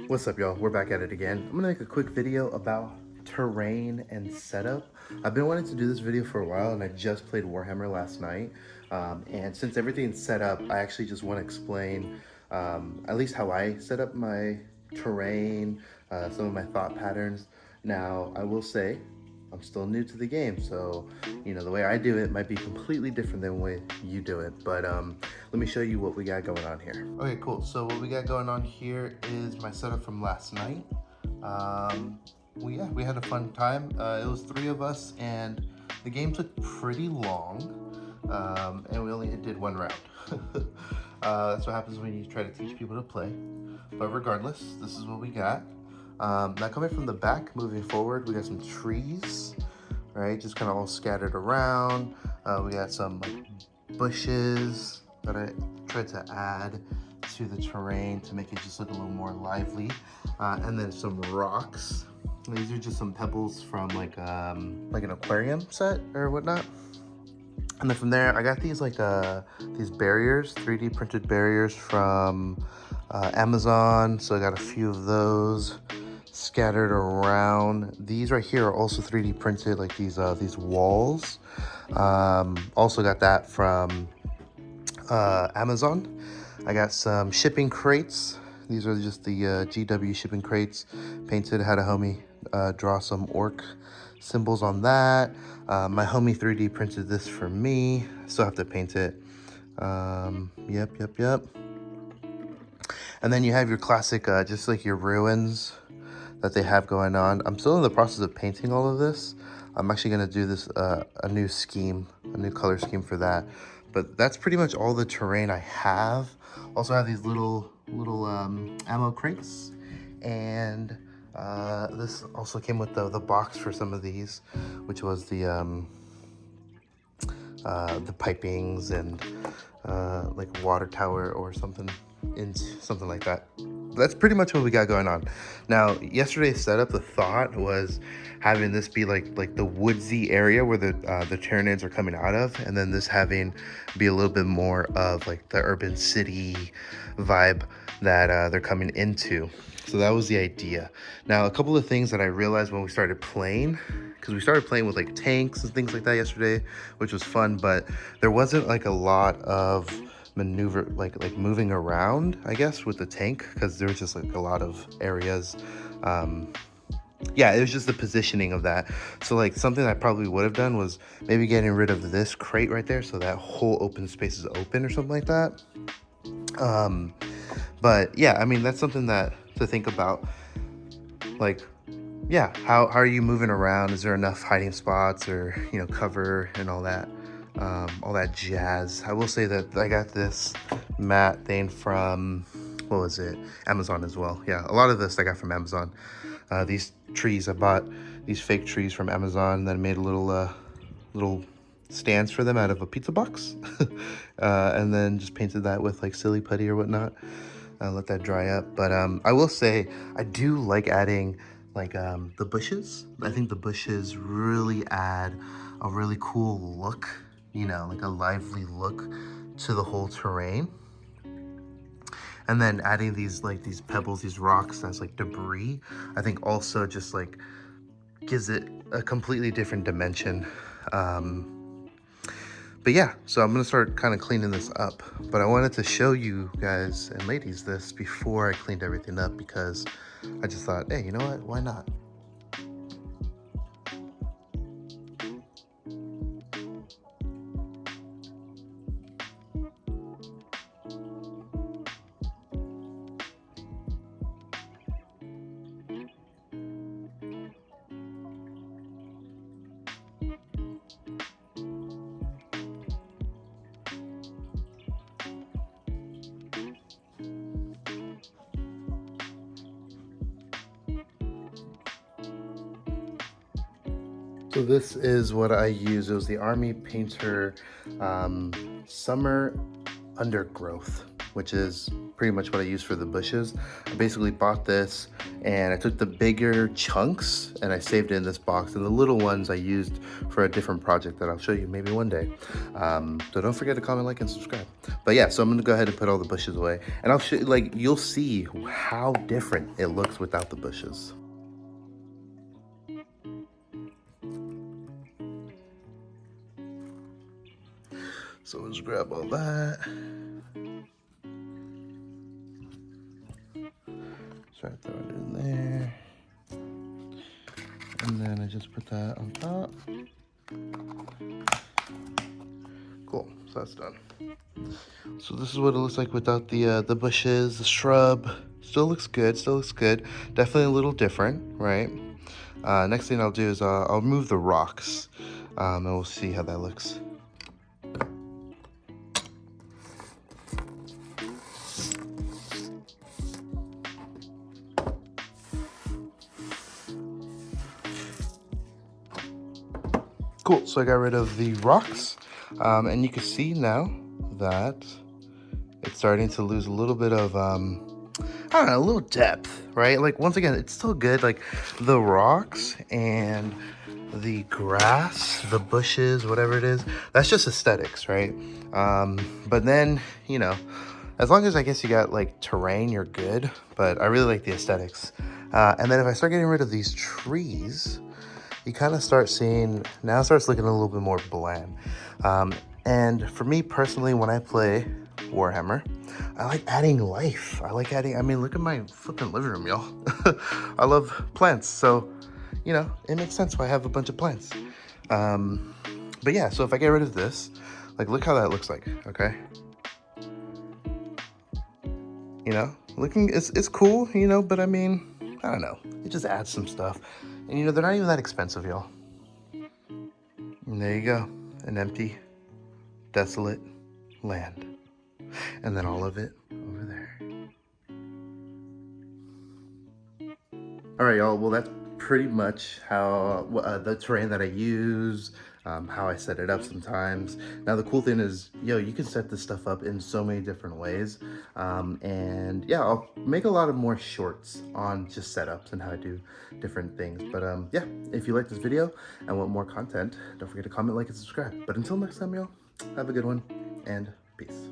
What's up, y'all? We're back at it again. I'm gonna make a quick video about terrain and setup. I've been wanting to do this video for a while, and I just played Warhammer last night. And since everything's set up, I actually just want to explain at least how I set up my terrain, some of my thought patterns. Now, I will say, I'm still new to the game, so the way I do it might be completely different than the way you do it. But let me show you what we got going on here. Okay, cool. So what we got going on here is my setup from last night. We had a fun time. It was 3 of us, and the game took pretty long, and we only did 1 round. That's what happens when you try to teach people to play. But regardless, this is what we got. Now coming from the back, moving forward, we got some trees, right? Just kind of all scattered around. We got some bushes that I tried to add to the terrain to make it just look a little more lively. And then some rocks. These are just some pebbles from like an aquarium set or whatnot. And then from there, I got these these barriers, 3D printed barriers from Amazon. So I got a few of those scattered around. These right here are also 3D printed, like these walls. Also got that from Amazon. I got some shipping crates. These are just the GW shipping crates painted. Had a homie draw some orc symbols on that. My homie 3D printed this for me. Still have to paint it. Yep. And then you have your classic, just like your ruins that they have going on. I'm still in the process of painting all of this. I'm actually gonna do this a new color scheme for that. But that's pretty much all the terrain I have. Also have these little ammo crates, and this also came with the box for some of these, which was the pipings and like water tower or something like that. That's pretty much what we got going on. Now, yesterday's setup, the thought was having this be like the woodsy area where the Tyranids are coming out of, and then this having be a little bit more of like the urban city vibe that they're coming into. So that was the idea. Now, a couple of things that I realized when we started playing, because we started playing with like tanks and things like that yesterday, which was fun, but there wasn't like a lot of maneuver, like moving around, I guess, with the tank, because there was just like a lot of areas. Yeah, it was just the positioning of that. So like something I probably would have done was maybe getting rid of this crate right there, so that whole open space is open or something like that. But yeah, I mean, that's something that to think about. Like, yeah, how are you moving around? Is there enough hiding spots or cover and all that jazz? I will say that I got this mat thing from, what was it, Amazon as well. Yeah, a lot of this I got from Amazon. These trees, I bought these fake trees from Amazon, and then made a little stands for them out of a pizza box. And then just painted that with like silly putty or whatnot. Let that dry up. But I will say I do like adding like the bushes. I think the bushes really add a really cool look, like a lively look to the whole terrain. And then adding these pebbles, these rocks as like debris, I think also just like gives it a completely different dimension. But yeah, so I'm gonna start kind of cleaning this up. But I wanted to show you guys and ladies this before I cleaned everything up, because I just thought, hey, you know what? Why not? So this is what I used. It was the Army Painter Summer Undergrowth. which is pretty much what I use for the bushes. I basically bought this and I took the bigger chunks and I saved it in this box, and the little ones I used for a different project that I'll show you maybe one day. So don't forget to comment, like, and subscribe. But yeah, so I'm gonna go ahead and put all the bushes away, and I'll show you, like, you'll see how different it looks without the bushes. So let's grab all that. Start throwing it in there. And then I just put that on top. Cool, so that's done. So this is what it looks like without the bushes, the shrub. Still looks good, still looks good. Definitely a little different, right? Next thing I'll do is I'll remove the rocks, and we'll see how that looks. Cool, so I got rid of the rocks, and you can see now that it's starting to lose a little bit of, I don't know, a little depth, right? Like, once again, it's still good. Like, the rocks and the grass, the bushes, whatever it is, that's just aesthetics, right? But then, you know, as long as I guess you got like terrain, you're good. But I really like the aesthetics. And then if I start getting rid of these trees, you kind of start seeing, now it starts looking a little bit more bland. And for me personally, when I play Warhammer, I like adding life. I like adding, I mean, look at my flipping living room, y'all. I love plants. So, you know, it makes sense why I have a bunch of plants. But yeah, so if I get rid of this, like, look how that looks like, okay? You know, looking, it's cool, you know, but I mean, I don't know. It just adds some stuff. And, you know, they're not even that expensive, y'all. And there you go. An empty, desolate land. And then all of it over there. All right, y'all. Well, that's pretty much how the terrain that I use, how I set it up sometimes. Now, the cool thing is, yo, you can set this stuff up in so many different ways. And yeah, I'll make a lot of more shorts on just setups and how I do different things. But yeah, if you like this video and want more content, don't forget to comment, like, and subscribe. But until next time, y'all, have a good one and peace.